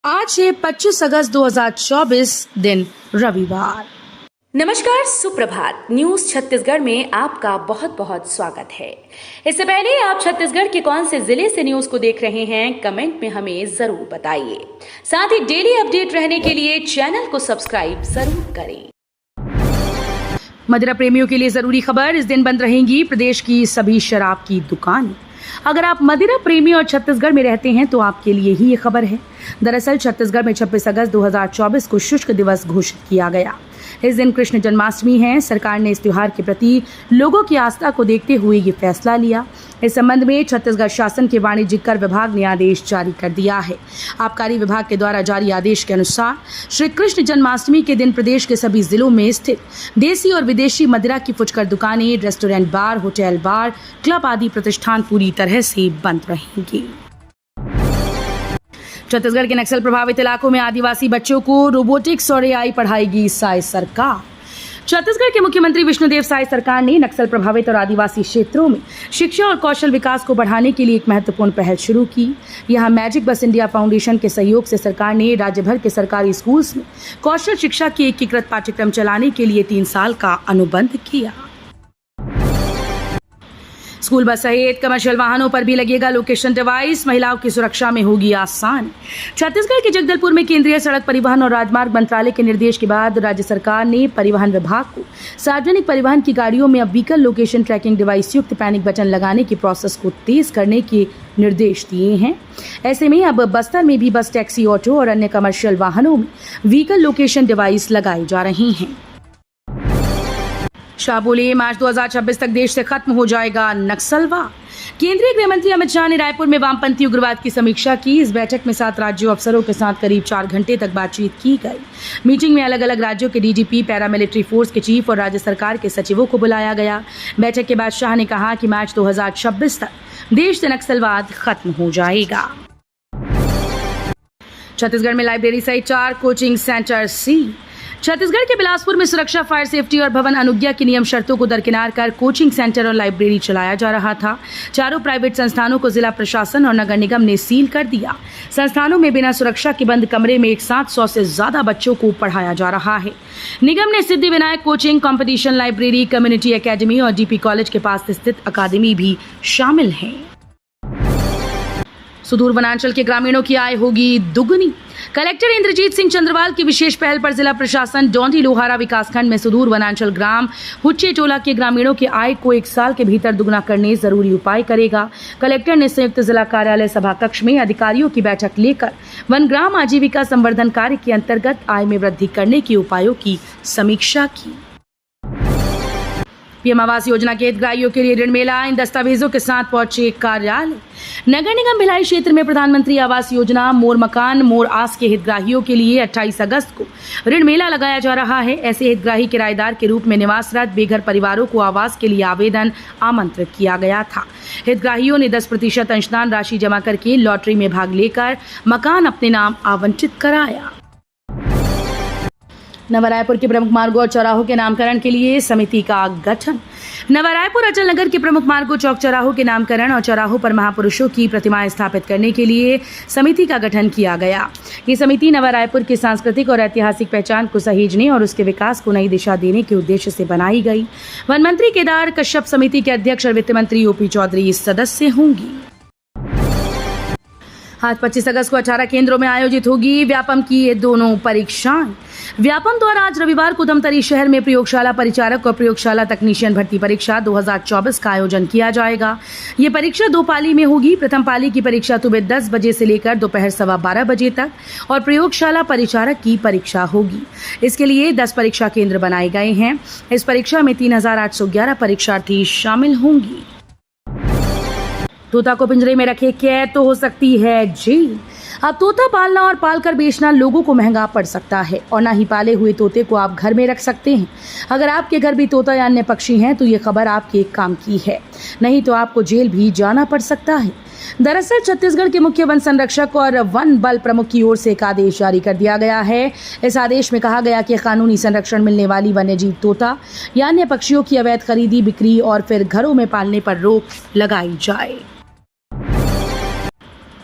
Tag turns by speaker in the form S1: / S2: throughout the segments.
S1: आज है 25 अगस्त 2024 दिन रविवार।
S2: नमस्कार, सुप्रभात। न्यूज छत्तीसगढ़ में आपका बहुत बहुत स्वागत है। इससे पहले आप छत्तीसगढ़ के कौन से जिले से न्यूज को देख रहे हैं, कमेंट में हमें जरूर बताइए। साथ ही डेली अपडेट रहने के लिए चैनल को सब्सक्राइब जरूर करें।
S1: मदिरा प्रेमियों के लिए जरूरी खबर, इस दिन बंद रहेंगी प्रदेश की सभी शराब की दुकान। अगर आप मदिरा प्रेमी और छत्तीसगढ़ में रहते हैं तो आपके लिए ही ये खबर है। दरअसल छत्तीसगढ़ में 26 अगस्त 2024 को शुष्क दिवस घोषित किया गया। इस दिन कृष्ण जन्माष्टमी है। सरकार ने इस त्योहार के प्रति लोगों की आस्था को देखते हुए ये फैसला लिया। इस संबंध में छत्तीसगढ़ शासन के वाणिज्यिक कर विभाग ने आदेश जारी कर दिया है। आबकारी विभाग के द्वारा जारी आदेश के अनुसार श्री कृष्ण जन्माष्टमी के दिन प्रदेश के सभी जिलों में स्थित देसी और विदेशी मदिरा की फुटकर दुकानें, रेस्टोरेंट, बार, होटल, बार, क्लब आदि प्रतिष्ठान पूरी तरह से बंद रहेंगे। छत्तीसगढ़ के नक्सल प्रभावित इलाकों में आदिवासी बच्चों को रोबोटिक्स और एआई पढ़ाएगी साय सरकार। छत्तीसगढ़ के मुख्यमंत्री विष्णुदेव साय सरकार ने नक्सल प्रभावित और आदिवासी क्षेत्रों में शिक्षा और कौशल विकास को बढ़ाने के लिए एक महत्वपूर्ण पहल शुरू की। यहां मैजिक बस इंडिया फाउंडेशन के सहयोग से सरकार ने राज्य भर के सरकारी स्कूल्स में कौशल शिक्षा के एकीकृत पाठ्यक्रम चलाने के लिए 3 साल का अनुबंध किया। स्कूल बस सहित कमर्शियल वाहनों पर भी लगेगा लोकेशन डिवाइस, महिलाओं की सुरक्षा में होगी आसान। छत्तीसगढ़ के जगदलपुर में केंद्रीय सड़क परिवहन और राजमार्ग मंत्रालय के निर्देश के बाद राज्य सरकार ने परिवहन विभाग को सार्वजनिक परिवहन की गाड़ियों में अब व्हीकल लोकेशन ट्रैकिंग डिवाइस युक्त पैनिक बटन लगाने की प्रोसेस को तेज करने के निर्देश दिए हैं। ऐसे में अब बस्तर में भी बस, टैक्सी, ऑटो और अन्य कमर्शियल वाहनों में व्हीकल लोकेशन डिवाइस लगाए जा रहे हैं। शाह बोले, मार्च 2026 तक देश से खत्म हो जाएगा नक्सलवाद। केंद्रीय गृह मंत्री अमित शाह ने रायपुर में वामपंथी उग्रवाद की समीक्षा की। इस बैठक में 7 राज्यों अफसरों के साथ करीब 4 घंटे तक बातचीत की गई। मीटिंग में अलग अलग राज्यों के डीजीपी, पैरामिलिट्री फोर्स के चीफ और राज्य सरकार के सचिवों को बुलाया गया। बैठक के बाद शाह ने कहा कि मार्च 2026 तक देश से नक्सलवाद खत्म हो जाएगा। छत्तीसगढ़ में लाइब्रेरी सहित 4 कोचिंग सेंटर सील। छत्तीसगढ़ के बिलासपुर में सुरक्षा, फायर सेफ्टी और भवन अनुज्ञा की नियम शर्तों को दरकिनार कर कोचिंग सेंटर और लाइब्रेरी चलाया जा रहा था। 4 प्राइवेट संस्थानों को जिला प्रशासन और नगर निगम ने सील कर दिया। संस्थानों में बिना सुरक्षा के बंद कमरे में एक साथ 100 से ज्यादा बच्चों को पढ़ाया जा रहा है। निगम ने Siddhivinayak coaching, competition library, community academy और डीपी कॉलेज के पास स्थित अकादमी भी शामिल है। सुदूर वनांचल के ग्रामीणों की आय होगी दुगनी। कलेक्टर इंद्रजीत सिंह चंद्रवाल की विशेष पहल पर जिला प्रशासन डोंडी लोहारा विकासखंड में सुदूर वनांचल ग्राम हुच्चे टोला के ग्रामीणों की आय को 1 साल के भीतर दुगना करने जरूरी उपाय करेगा। कलेक्टर ने संयुक्त जिला कार्यालय सभा कक्ष में अधिकारियों की बैठक लेकर वन ग्राम आजीविका संवर्धन कार्य के अंतर्गत आय में वृद्धि करने के उपायों की समीक्षा की। पीएम आवास योजना के हितग्राहियों के लिए ऋण मेला, इन दस्तावेजों के साथ पहुंचे कार्यालय। नगर निगम भिलाई क्षेत्र में प्रधानमंत्री आवास योजना मोर मकान मोर आस के हितग्राहियों के लिए 28 अगस्त को ऋण मेला लगाया जा रहा है। ऐसे हितग्राही किराएदार के रूप में निवासरत बेघर परिवारों को आवास के लिए आवेदन आमंत्रित किया गया था। हितग्राहियों ने 10% अंशदान राशि जमा करके लॉटरी में भाग लेकर मकान अपने नाम आवंटित कराया। नवा रायपुर के प्रमुख मार्गों और चौराहों के नामकरण के लिए समिति का गठन। नवा रायपुर अचल नगर के प्रमुख मार्गों, चौक चौराहों के नामकरण और चौराहों पर महापुरुषों की प्रतिमाएं स्थापित करने के लिए समिति का गठन किया गया। ये समिति नवा रायपुर की सांस्कृतिक और ऐतिहासिक पहचान को सहेजने और उसके विकास को नई दिशा देने के उद्देश्य से बनाई गई। वन मंत्री केदार कश्यप समिति के अध्यक्ष और वित्त मंत्री ओपी चौधरी सदस्य होंगी। आज 25 अगस्त को 18 केंद्रों में आयोजित होगी व्यापम की ये दोनों परीक्षाएं। व्यापम द्वारा आज रविवार को धमतरी शहर में प्रयोगशाला परिचारक और प्रयोगशाला तकनीशियन भर्ती परीक्षा 2024 का आयोजन किया जाएगा। ये परीक्षा 2 पाली में होगी। प्रथम पाली की परीक्षा सुबह 10 बजे से लेकर दोपहर 12:15 बजे तक और प्रयोगशाला परिचारक की परीक्षा होगी। इसके लिए 10 परीक्षा केंद्र बनाए गए हैं। इस परीक्षा में 3811 परीक्षार्थी शामिल होंगी। तोता को पिंजरे में रखे कैद तो हो सकती है जेल। अब तोता पालना और पालकर बेचना लोगों को महंगा पड़ सकता है और ना ही पाले हुए तोते को आप घर में रख सकते हैं। अगर आपके घर भी तोता या अन्य पक्षी हैं तो ये खबर आपके काम की है, नहीं तो आपको जेल भी जाना पड़ सकता है। दरअसल छत्तीसगढ़ के मुख्य वन संरक्षक और वन बल प्रमुख की ओर से एक आदेश जारी कर दिया गया है। इस आदेश में कहा गया कि कानूनी संरक्षण मिलने वाली वन्यजीव तोता या अन्य पक्षियों की अवैध खरीदी, बिक्री और फिर घरों में पालने पर रोक लगाई जाए।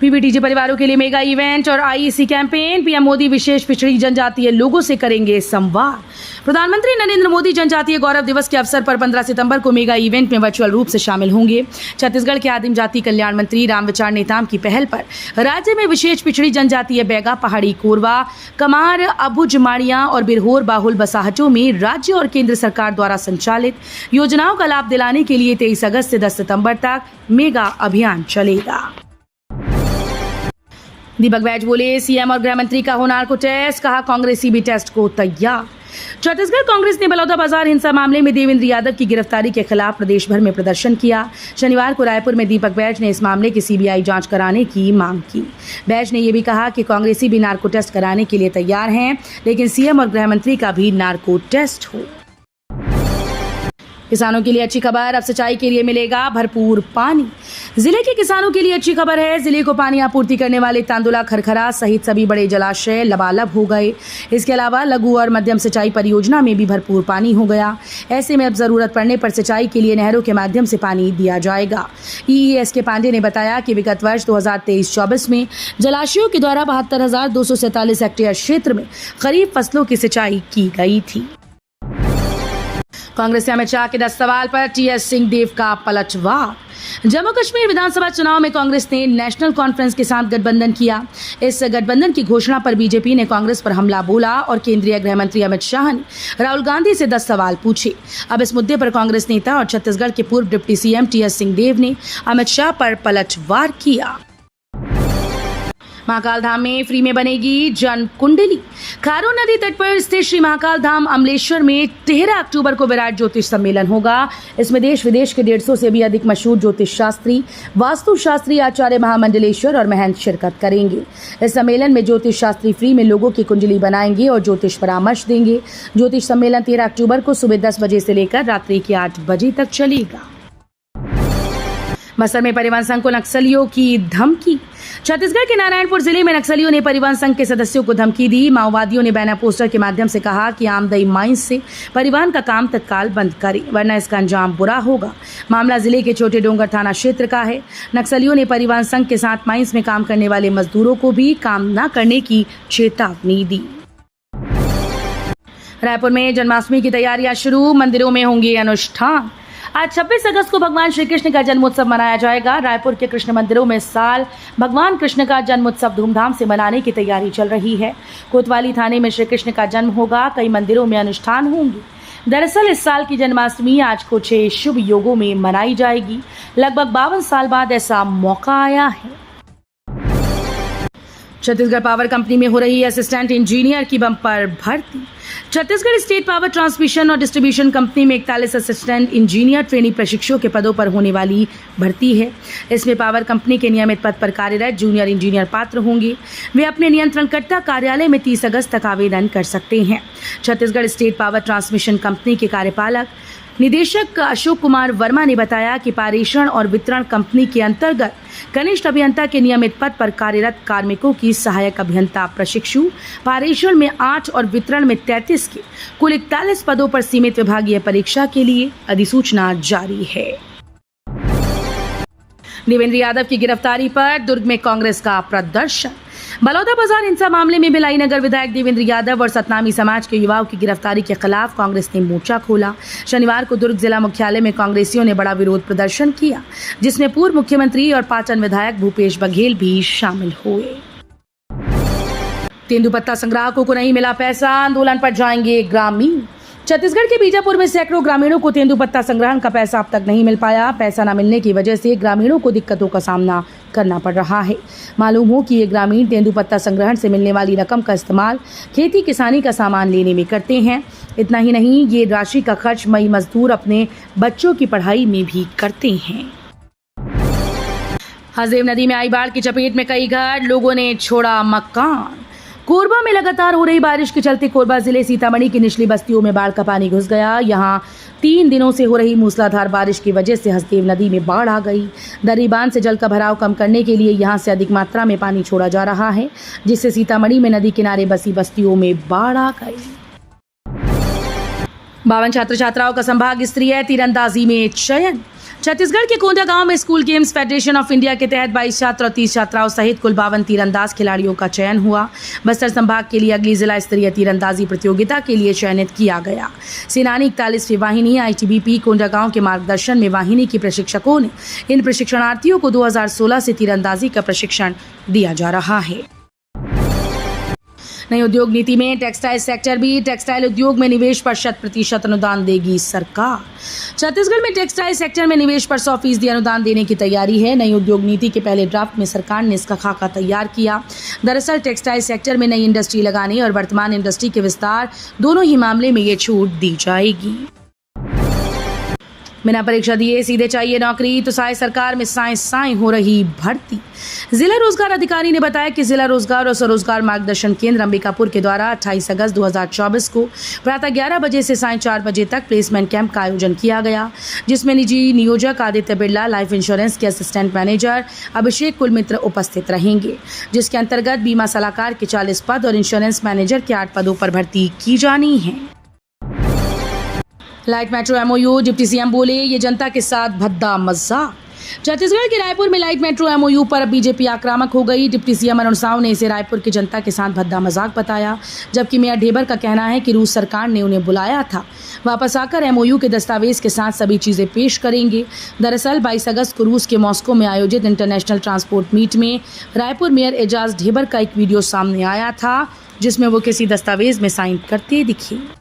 S1: पीबीटीजी परिवारों के लिए मेगा इवेंट और आईईसी कैंपेन। पीएम मोदी विशेष पिछड़ी जनजातीय लोगों से करेंगे संवाद। प्रधानमंत्री नरेंद्र मोदी जनजातीय गौरव दिवस के अवसर पर 15 सितंबर को मेगा इवेंट में वर्चुअल रूप से शामिल होंगे। छत्तीसगढ़ के आदिम जाति कल्याण मंत्री रामविचार नेताम की पहल पर राज्य में विशेष पिछड़ी जनजातीय बैगा, पहाड़ी कोरवा, कमार, अबुझ, माड़िया और बिरहोर बाहुल बसाहटों में राज्य और केंद्र सरकार द्वारा संचालित योजनाओं का लाभ दिलाने के लिए 23 अगस्त से 10 सितंबर तक मेगा अभियान चलेगा। दीपक बैज बोले, सीएम और गृह मंत्री का हो नार्को टेस्ट, कहा कांग्रेसी भी टेस्ट को तैयार। छत्तीसगढ़ कांग्रेस ने बलौदाबाजार हिंसा मामले में देवेंद्र यादव की गिरफ्तारी के खिलाफ प्रदेश भर में प्रदर्शन किया। शनिवार को रायपुर में दीपक बैज ने इस मामले की सीबीआई जांच कराने की मांग की। बैज ने यह भी कहा कि कांग्रेसी भी नार्को टेस्ट कराने के लिए तैयार हैं, लेकिन सीएम और गृह मंत्री का भी नार्को टेस्ट हो। किसानों के लिए अच्छी खबर, अब सिंचाई के लिए मिलेगा भरपूर पानी। जिले के किसानों के लिए अच्छी खबर है। जिले को पानी आपूर्ति करने वाले तांदुला, खरखरा सहित सभी बड़े जलाशय लबालब हो गए। इसके अलावा लघु और मध्यम सिंचाई परियोजना में भी भरपूर पानी हो गया। ऐसे में अब जरूरत पड़ने पर सिंचाई के लिए नहरों के माध्यम से पानी दिया जाएगा। ईईएस के पांडे ने बताया कि विगत वर्ष 2023-24 में जलाशयों के द्वारा 72,247 हेक्टेयर क्षेत्र में खरीफ फसलों की सिंचाई की गई थी। कांग्रेस से अमित शाह के 10 सवाल पर टीएस सिंहदेव का पलटवार। जम्मू कश्मीर विधानसभा चुनाव में कांग्रेस ने नेशनल कॉन्फ्रेंस के साथ गठबंधन किया। इस गठबंधन की घोषणा पर बीजेपी ने कांग्रेस पर हमला बोला और केंद्रीय गृह मंत्री अमित शाह ने राहुल गांधी से 10 सवाल पूछे। अब इस मुद्दे पर कांग्रेस नेता और छत्तीसगढ़ के पूर्व डिप्टी सीएम टीएस सिंहदेव ने अमित शाह पर पलटवार किया। महाकाल धाम में फ्री में बनेगी जन कुंडली। खारून नदी तट पर स्थित श्री महाकाल धाम अमलेश्वर में 13 अक्टूबर को विराट ज्योतिष सम्मेलन होगा। इसमें देश विदेश के 150 से भी अधिक मशहूर ज्योतिष शास्त्री, वास्तु शास्त्री, आचार्य, महामंडलेश्वर और महंत शिरकत करेंगे। इस सम्मेलन में ज्योतिष शास्त्री फ्री में लोगों की कुंडली बनाएंगे और ज्योतिष परामर्श देंगे। ज्योतिष सम्मेलन 13 अक्टूबर को सुबह 10 बजे से लेकर रात्रि के 8 बजे तक चलेगा। बस्तर में परिवहन संघ को नक्सलियों की धमकी। छत्तीसगढ़ के नारायणपुर जिले में नक्सलियों ने परिवहन संघ के सदस्यों को धमकी दी। माओवादियों ने बैनर पोस्टर के माध्यम से कहा कि आमदई माइंस से परिवहन का काम तत्काल बंद करें, वरना इसका अंजाम बुरा होगा। मामला जिले के छोटे डोंगर थाना क्षेत्र का है। नक्सलियों ने परिवहन संघ के साथ माइंस में काम करने वाले मजदूरों को भी काम न करने की चेतावनी दी। रायपुर में जन्माष्टमी की तैयारियां शुरू, मंदिरों में होंगे अनुष्ठान। आज 26 अगस्त को भगवान श्री कृष्ण का जन्मोत्सव मनाया जाएगा। रायपुर के कृष्ण मंदिरों में इस साल भगवान कृष्ण का जन्मोत्सव धूमधाम से मनाने की तैयारी चल रही है। कोतवाली थाने में श्री कृष्ण का जन्म होगा। कई मंदिरों में अनुष्ठान होंगे। दरअसल इस साल की जन्माष्टमी आज कुछ शुभ योगों में मनाई जाएगी। लगभग 52 साल बाद ऐसा मौका आया है। छत्तीसगढ़ पावर कंपनी में हो रही असिस्टेंट इंजीनियर की बम्पर भर्ती। छत्तीसगढ़ स्टेट पावर ट्रांसमिशन और डिस्ट्रीब्यूशन कंपनी में 41 असिस्टेंट इंजीनियर ट्रेनी प्रशिक्षुओं के पदों पर होने वाली भर्ती है। इसमें पावर कंपनी के नियमित पद पर कार्यरत जूनियर इंजीनियर पात्र होंगे। वे अपने नियंत्रणकर्ता कार्यालय में 30 अगस्त तक आवेदन कर सकते हैं। Chhattisgarh state power transmission company के कार्यपालक निदेशक अशोक कुमार वर्मा ने बताया कि पारेषण और वितरण कंपनी के अंतर्गत कनिष्ठ अभियंता के नियमित पद पर कार्यरत कार्मिकों की सहायक अभियंता प्रशिक्षु पारेषण में 8 और वितरण में 33 के कुल 41 पदों पर सीमित विभागीय परीक्षा के लिए अधिसूचना जारी है। देवेंद्र यादव की गिरफ्तारी पर दुर्ग में कांग्रेस का प्रदर्शन। बलौदाबाजार हिंसा मामले में भिलाई नगर विधायक देवेंद्र यादव और सतनामी समाज के युवाओं की गिरफ्तारी के खिलाफ कांग्रेस ने मोर्चा खोला। शनिवार को दुर्ग जिला मुख्यालय में कांग्रेसियों ने बड़ा विरोध प्रदर्शन किया, जिसमें पूर्व मुख्यमंत्री और पाटन विधायक भूपेश बघेल भी शामिल हुए। तेंदुपत्ता संग्राहकों को नहीं मिला पैसा, आंदोलन पर जाएंगे ग्रामीण। छत्तीसगढ़ के बीजापुर में सैकड़ों ग्रामीणों को तेंदुपत्ता संग्रहण का पैसा अब तक नहीं मिल पाया। पैसा न मिलने की वजह से ग्रामीणों को दिक्कतों का सामना करना पड़ रहा है। मालूम हो कि ये ग्रामीण तेंदुपत्ता संग्रहण से मिलने वाली रकम का इस्तेमाल खेती किसानी का सामान लेने में करते हैं। इतना ही नहीं, ये राशि का खर्च मई मजदूर अपने बच्चों की पढ़ाई में भी करते हैं। हसदेव नदी में आई बाढ़ की चपेट में कई घर, लोगों ने छोड़ा मकान। कोरबा में लगातार हो रही बारिश के चलते कोरबा जिले सीतामढ़ी की निचली बस्तियों में बाढ़ का पानी घुस गया। यहां 3 दिनों से हो रही मूसलाधार बारिश की वजह से हसदेव नदी में बाढ़ आ गई। दर्री बांध से जल का भराव कम करने के लिए यहां से अधिक मात्रा में पानी छोड़ा जा रहा है, जिससे सीतामढ़ी में नदी किनारे बसी बस्तियों में बाढ़ आ गई। 52 छात्र छात्राओं का संभाग स्तरीय तीरंदाजी में चयन। छत्तीसगढ़ के कोंडागांव में school games federation of India के तहत 22 छात्र और 30 छात्राओं सहित कुल 52 तीरंदाज खिलाड़ियों का चयन हुआ। बस्तर संभाग के लिए अगली जिला स्तरीय तीरंदाजी प्रतियोगिता के लिए चयनित किया गया। सेनानी 41वीं वाहिनी आईटीबीपी कोंडागांव के मार्गदर्शन में वाहिनी के प्रशिक्षकों ने इन प्रशिक्षणार्थियों को 2016 से तीरंदाजी का प्रशिक्षण दिया जा रहा है। नई उद्योग नीति में टेक्सटाइल सेक्टर भी, टेक्सटाइल उद्योग में निवेश पर 100% अनुदान देगी सरकार। छत्तीसगढ़ में टेक्सटाइल सेक्टर में निवेश पर 100% अनुदान देने की तैयारी है। नई उद्योग नीति के पहले ड्राफ्ट में सरकार ने इसका खाका तैयार किया। दरअसल टेक्सटाइल सेक्टर में नई इंडस्ट्री लगाने और वर्तमान इंडस्ट्री के विस्तार दोनों ही मामले में ये छूट दी जाएगी। बिना परीक्षा दिए सीधे चाहिए नौकरी, तो साय सरकार में साई हो रही भर्ती। जिला रोजगार अधिकारी ने बताया कि जिला रोजगार और स्वरोजगार मार्गदर्शन केंद्र अंबिकापुर के द्वारा 28 अगस्त 2024 को प्रातः 11 बजे से साय 4 बजे तक प्लेसमेंट कैंप का आयोजन किया गया, जिसमें निजी नियोजक आदित्य बिरला, लाइफ इंश्योरेंस के असिस्टेंट मैनेजर अभिषेक कुलमित्र उपस्थित रहेंगे, जिसके अंतर्गत बीमा सलाहकार के 40 पद और इंश्योरेंस मैनेजर के 8 पदों पर भर्ती की जानी है। Light metro MOU, deputy CM बोले ये जनता के साथ भद्दा मजाक। छत्तीसगढ़ के रायपुर में लाइट मेट्रो एमओयू पर बीजेपी आक्रामक हो गई। डिप्टी सीएम अरुण साव ने इसे रायपुर की जनता के साथ भद्दा मजाक बताया, जबकि मेयर ढेबर का कहना है कि रूस सरकार ने उन्हें बुलाया था, वापस आकर एमओयू के दस्तावेज के साथ सभी चीजें पेश करेंगे। दरअसल 22 अगस्त को रूस के मॉस्को में आयोजित इंटरनेशनल ट्रांसपोर्ट मीट में रायपुर मेयर एजाज ढेबर का एक वीडियो सामने आया था, जिसमें वो किसी दस्तावेज में साइन करते दिखे।